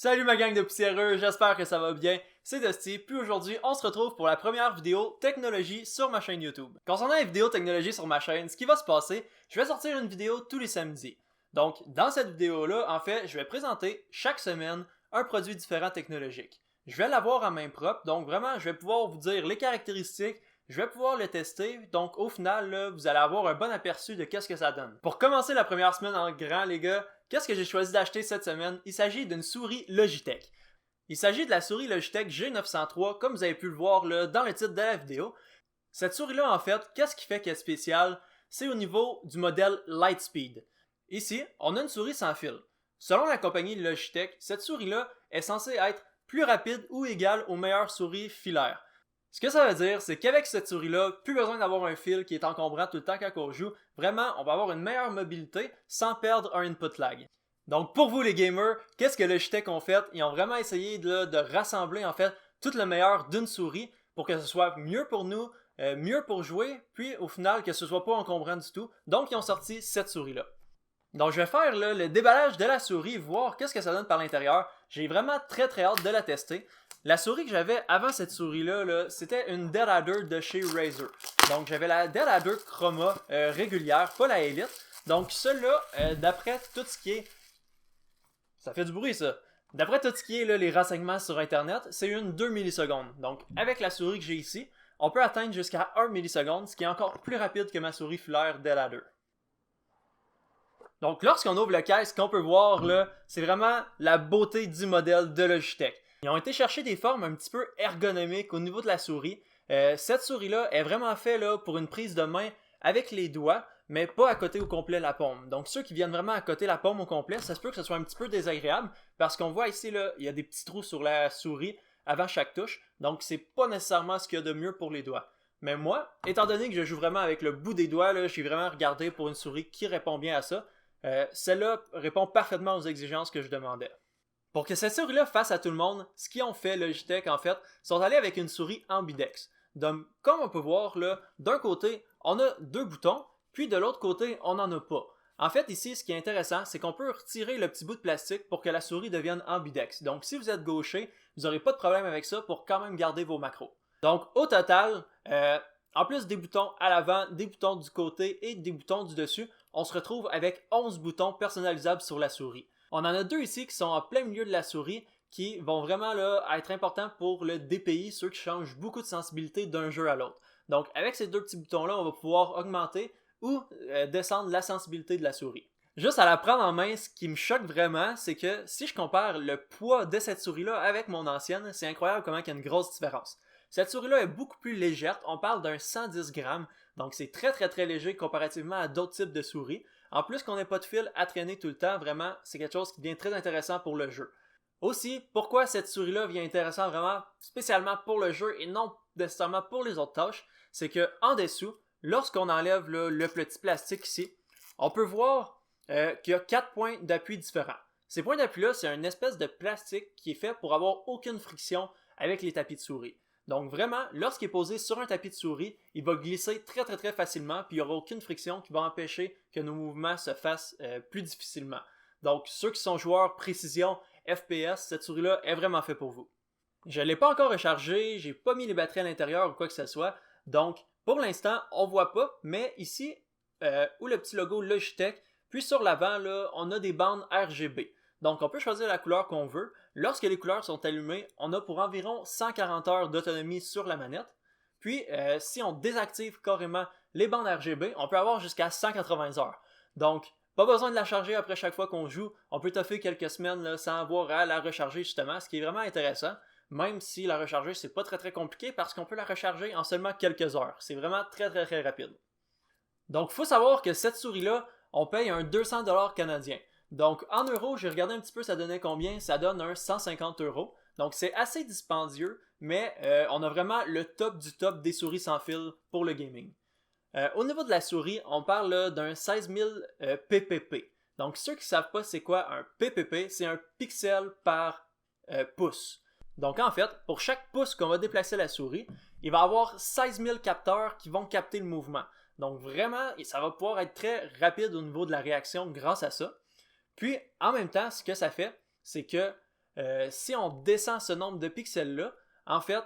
Salut ma gang de poussiéreux, j'espère que ça va bien, c'est Dusty, puis aujourd'hui on se retrouve pour la première vidéo technologie sur ma chaîne YouTube. Concernant les vidéos technologie sur ma chaîne, ce qui va se passer, je vais sortir une vidéo tous les samedis. Donc dans cette vidéo-là, en fait, je vais présenter chaque semaine un produit différent technologique. Je vais l'avoir en main propre, donc vraiment je vais pouvoir vous dire les caractéristiques, je vais pouvoir le tester, donc au final, là, vous allez avoir un bon aperçu de qu'est-ce que ça donne. Pour commencer la première semaine en grand, les gars, qu'est-ce que j'ai choisi d'acheter cette semaine? Il s'agit d'une souris Logitech. Il s'agit de la souris Logitech G903, comme vous avez pu le voir là, dans le titre de la vidéo. Cette souris-là, en fait, qu'est-ce qui fait qu'elle est spéciale? C'est au niveau du modèle Lightspeed. Ici, on a une souris sans fil. Selon la compagnie Logitech, cette souris-là est censée être plus rapide ou égale aux meilleures souris filaires. Ce que ça veut dire, c'est qu'avec cette souris-là, plus besoin d'avoir un fil qui est encombrant tout le temps quand on joue. Vraiment, on va avoir une meilleure mobilité sans perdre un input lag. Donc pour vous les gamers, qu'est-ce que Logitech ont fait? Ils ont vraiment essayé de rassembler en fait tout le meilleur d'une souris pour que ce soit mieux pour nous, mieux pour jouer, puis au final que ce soit pas encombrant du tout. Donc ils ont sorti cette souris-là. Donc je vais faire là, le déballage de la souris, voir qu'est-ce que ça donne par l'intérieur. J'ai vraiment très hâte de la tester. La souris que j'avais avant cette souris-là, c'était une Dead Adder de chez Razer. Donc j'avais la Dead Adder Chroma régulière, pas la Elite. Donc celle-là, d'après tout ce qui est... Ça fait du bruit ça! D'après tout ce qui est là, les renseignements sur internet, c'est une 2 millisecondes. Donc avec la souris que j'ai ici, on peut atteindre jusqu'à 1 milliseconde, ce qui est encore plus rapide que ma souris filaire Dead Adder. Donc lorsqu'on ouvre le case, ce qu'on peut voir là, c'est vraiment la beauté du modèle de Logitech. Ils ont été chercher des formes un petit peu ergonomiques au niveau de la souris. Cette souris-là est vraiment faite là, pour une prise de main avec les doigts, mais pas à côté au complet la paume. Donc ceux qui viennent vraiment à côté la paume au complet, ça se peut que ce soit un petit peu désagréable, parce qu'on voit ici, là, il y a des petits trous sur la souris avant chaque touche, donc c'est pas nécessairement ce qu'il y a de mieux pour les doigts. Mais moi, étant donné que je joue vraiment avec le bout des doigts, j'ai vraiment regardé pour une souris qui répond bien à ça. Celle-là répond parfaitement aux exigences que je demandais. Pour que cette souris-là fasse à tout le monde, ce qu'ils ont fait Logitech en fait, sont allés avec une souris ambidex. Donc, comme on peut voir là, d'un côté, on a deux boutons, puis de l'autre côté, on n'en a pas. En fait, ici, ce qui est intéressant, c'est qu'on peut retirer le petit bout de plastique pour que la souris devienne ambidex. Donc, si vous êtes gaucher, vous n'aurez pas de problème avec ça pour quand même garder vos macros. Donc, au total, en plus des boutons à l'avant, des boutons du côté et des boutons du dessus, on se retrouve avec 11 boutons personnalisables sur la souris. On en a deux ici qui sont en plein milieu de la souris qui vont vraiment là, être importants pour le DPI, ceux qui changent beaucoup de sensibilité d'un jeu à l'autre. Donc avec ces deux petits boutons-là, on va pouvoir augmenter ou descendre la sensibilité de la souris. Juste à la prendre en main, ce qui me choque vraiment, c'est que si je compare le poids de cette souris-là avec mon ancienne, c'est incroyable comment il y a une grosse différence. Cette souris-là est beaucoup plus légère, on parle d'un 110 grammes, donc c'est très léger comparativement à d'autres types de souris. En plus qu'on n'ait pas de fil à traîner tout le temps, vraiment, c'est quelque chose qui devient très intéressant pour le jeu. Aussi, pourquoi cette souris-là devient intéressante vraiment spécialement pour le jeu et non nécessairement pour les autres tâches, c'est que en dessous, lorsqu'on enlève le petit plastique ici, on peut voir qu'il y a 4 points d'appui différents. Ces points d'appui-là, c'est une espèce de plastique qui est fait pour avoir aucune friction avec les tapis de souris. Donc vraiment, lorsqu'il est posé sur un tapis de souris, il va glisser très facilement, puis il n'y aura aucune friction qui va empêcher que nos mouvements se fassent plus difficilement. Donc ceux qui sont joueurs précision, FPS, cette souris-là est vraiment faite pour vous. Je ne l'ai pas encore rechargé, j'ai pas mis les batteries à l'intérieur ou quoi que ce soit, donc pour l'instant, on ne voit pas, mais ici, où le petit logo Logitech, puis sur l'avant, là, on a des bandes RGB. Donc on peut choisir la couleur qu'on veut. Lorsque les couleurs sont allumées, on a pour environ 140 heures d'autonomie sur la manette. Puis si on désactive carrément les bandes RGB, on peut avoir jusqu'à 180 heures. Donc pas besoin de la charger après chaque fois qu'on joue. On peut toffer quelques semaines là, sans avoir à la recharger justement, ce qui est vraiment intéressant. Même si la recharger c'est pas très compliqué parce qu'on peut la recharger en seulement quelques heures. C'est vraiment très rapide. Donc il faut savoir que cette souris-là, on paye un 200$ canadien. Donc en euros, j'ai regardé un petit peu ça donnait combien, ça donne un 150 €. Donc c'est assez dispendieux, mais on a vraiment le top du top des souris sans fil pour le gaming. Au niveau de la souris, on parle là, d'un 16000 ppp. Donc ceux qui ne savent pas c'est quoi un ppp, c'est un pixel par pouce. Donc en fait, pour chaque pouce qu'on va déplacer la souris, il va y avoir 16 000 capteurs qui vont capter le mouvement. Donc vraiment, ça va pouvoir être très rapide au niveau de la réaction grâce à ça. Puis, en même temps, ce que ça fait, c'est que si on descend ce nombre de pixels-là, en fait,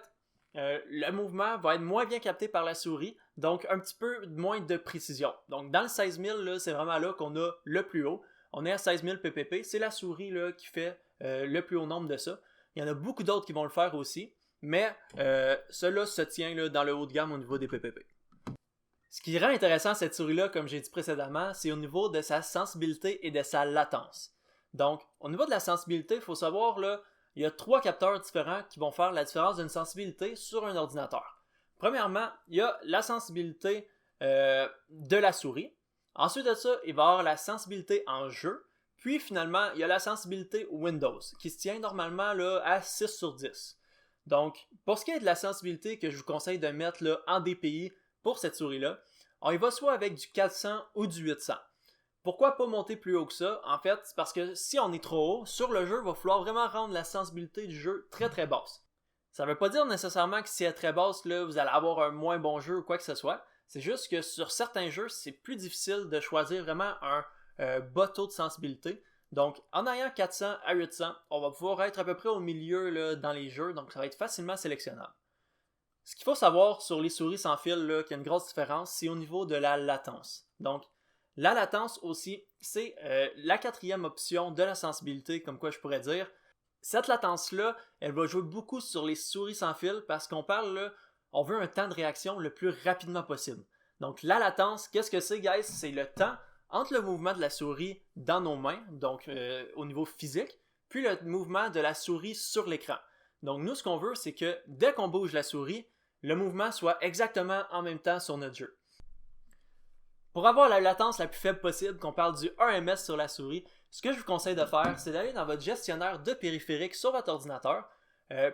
le mouvement va être moins bien capté par la souris, donc un petit peu moins de précision. Donc dans le 16000, là, c'est vraiment là qu'on a le plus haut. On est à 16000 ppp, c'est la souris là, qui fait le plus haut nombre de ça. Il y en a beaucoup d'autres qui vont le faire aussi, mais cela se tient là, dans le haut de gamme au niveau des ppp. Ce qui rend intéressant cette souris-là, comme j'ai dit précédemment, c'est au niveau de sa sensibilité et de sa latence. Donc, au niveau de la sensibilité, il faut savoir, là, il y a 3 capteurs différents qui vont faire la différence d'une sensibilité sur un ordinateur. Premièrement, il y a la sensibilité de la souris. Ensuite de ça, il va y avoir la sensibilité en jeu. Puis finalement, il y a la sensibilité Windows, qui se tient normalement là, à 6 sur 10. Donc, pour ce qui est de la sensibilité que je vous conseille de mettre là, en DPI pour cette souris-là, on y va soit avec du 400 ou du 800. Pourquoi pas monter plus haut que ça? En fait, c'est parce que si on est trop haut, sur le jeu, il va falloir vraiment rendre la sensibilité du jeu très très basse. Ça ne veut pas dire nécessairement que si elle est très basse, là, vous allez avoir un moins bon jeu ou quoi que ce soit. C'est juste que sur certains jeux, c'est plus difficile de choisir vraiment un bas taux de sensibilité. Donc, en ayant 400 à 800, on va pouvoir être à peu près au milieu là, dans les jeux, donc ça va être facilement sélectionnable. Ce qu'il faut savoir sur les souris sans fil, là, qu'il y a une grosse différence, c'est au niveau de la latence. Donc, la latence aussi, c'est la quatrième option de la sensibilité, comme quoi je pourrais dire. Cette latence-là, elle va jouer beaucoup sur les souris sans fil parce qu'on parle là, on veut un temps de réaction le plus rapidement possible. Donc la latence, qu'est-ce que c'est, guys? C'est le temps entre le mouvement de la souris dans nos mains, donc au niveau physique, puis le mouvement de la souris sur l'écran. Donc nous, ce qu'on veut, c'est que dès qu'on bouge la souris, le mouvement soit exactement en même temps sur notre jeu. Pour avoir la latence la plus faible possible, qu'on parle du 1 ms sur la souris, ce que je vous conseille de faire, c'est d'aller dans votre gestionnaire de périphériques sur votre ordinateur,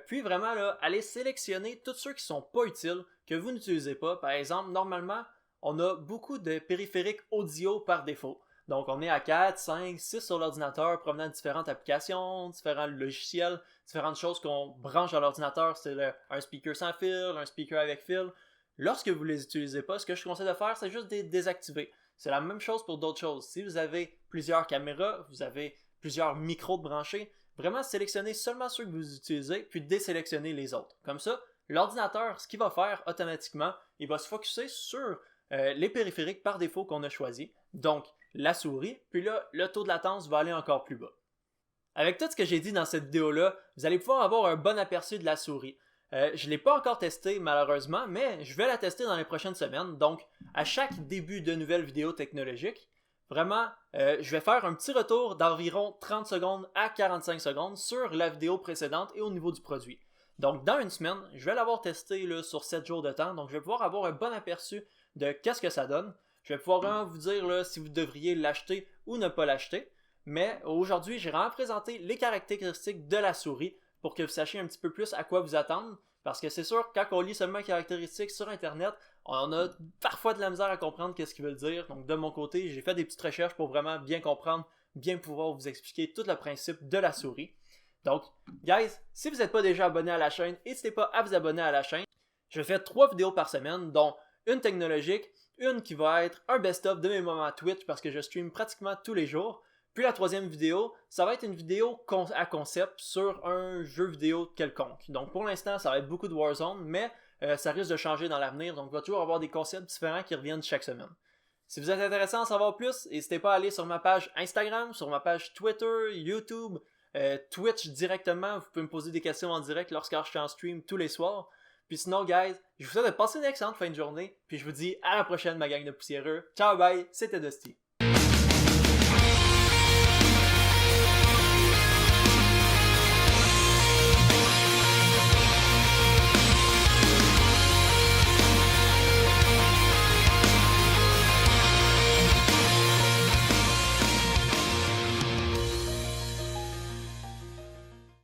puis vraiment là, aller sélectionner tous ceux qui ne sont pas utiles, que vous n'utilisez pas. Par exemple, normalement, on a beaucoup de périphériques audio par défaut. Donc on est à 4, 5, 6 sur l'ordinateur provenant de différentes applications, différents logiciels, différentes choses qu'on branche à l'ordinateur. C'est un speaker sans fil, un speaker avec fil. Lorsque vous ne les utilisez pas, ce que je conseille de faire, c'est juste de les désactiver. C'est la même chose pour d'autres choses. Si vous avez plusieurs caméras, vous avez plusieurs micros de branchés, vraiment sélectionnez seulement ceux que vous utilisez, puis désélectionnez les autres. Comme ça, l'ordinateur, ce qu'il va faire automatiquement, il va se focusser sur les périphériques par défaut qu'on a choisis. Donc, la souris, puis là, le taux de latence va aller encore plus bas. Avec tout ce que j'ai dit dans cette vidéo-là, vous allez pouvoir avoir un bon aperçu de la souris. Je ne l'ai pas encore testé malheureusement, mais je vais la tester dans les prochaines semaines. Donc, à chaque début de nouvelles vidéos technologiques, vraiment, je vais faire un petit retour d'environ 30 secondes à 45 secondes sur la vidéo précédente et au niveau du produit. Donc, dans une semaine, je vais l'avoir testé là, sur 7 jours de temps. Donc, je vais pouvoir avoir un bon aperçu de qu'est-ce que ça donne. Je vais pouvoir vraiment vous dire là, si vous devriez l'acheter ou ne pas l'acheter. Mais aujourd'hui, j'ai vraiment présenté les caractéristiques de la souris pour que vous sachiez un petit peu plus à quoi vous attendre. Parce que c'est sûr, quand on lit seulement les caractéristiques sur Internet, on a parfois de la misère à comprendre qu'est-ce qu'ils veulent dire. Donc de mon côté, j'ai fait des petites recherches pour vraiment bien comprendre, bien pouvoir vous expliquer tout le principe de la souris. Donc, guys, si vous n'êtes pas déjà abonné à la chaîne, n'hésitez pas à vous abonner à la chaîne. Je fais 3 vidéos par semaine, dont une technologique, une qui va être un best-of de mes moments Twitch parce que je stream pratiquement tous les jours. Puis la troisième vidéo, ça va être une vidéo à concept sur un jeu vidéo quelconque. Donc pour l'instant, ça va être beaucoup de Warzone, mais ça risque de changer dans l'avenir. Donc il va toujours avoir des concepts différents qui reviennent chaque semaine. Si vous êtes intéressé à en savoir plus, n'hésitez pas à aller sur ma page Instagram, sur ma page Twitter, YouTube, Twitch directement. Vous pouvez me poser des questions en direct lorsque je suis en stream tous les soirs. Puis sinon, guys, je vous souhaite de passer une excellente fin de journée. Puis je vous dis à la prochaine, ma gang de poussiéreux. Ciao, bye, c'était Dusty.